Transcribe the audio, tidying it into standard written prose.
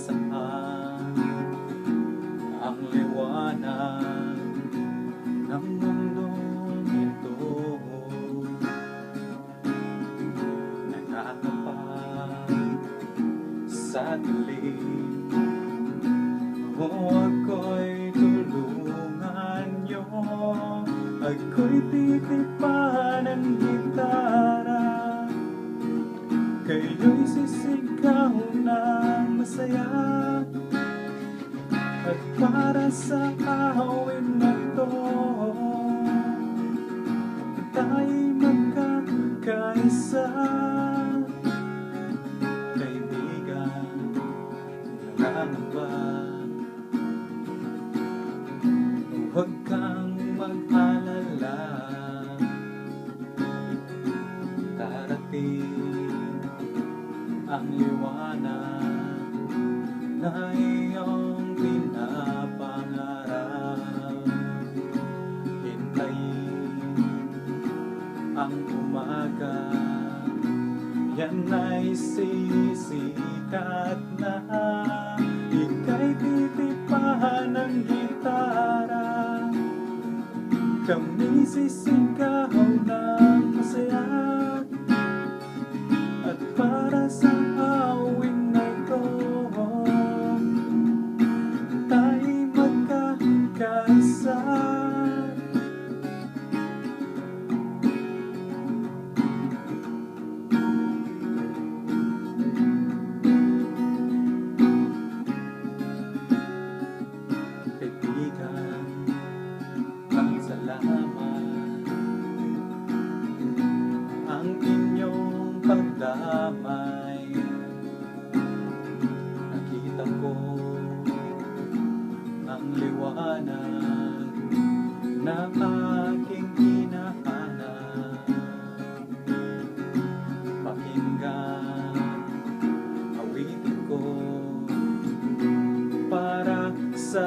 saan ang liwanag ng mundong ito. Nakakapag sa dilim, o ako'y tulungan niyo. Ako'y titipan ng gitara, kayo'y sisigaw ng masaya. At para sa awin na to, tayo'y magkakaisa. Kaibigan, nangangamba, huwag kang mag-alala. Darating ang liwanag na iyong pinapangarap. Hintayin ang umaga, yan ay sisikat na. Ika'y titipan ng gitara, kami sisigaw ng masaya. At para sa awing na ito, tayo'y magkakaisa. Kaibigan, ang salamat, ang inyong pagdamay. Nakita ko ang liwanag na aking hinahanap. Pakinggan, awitin ko para sa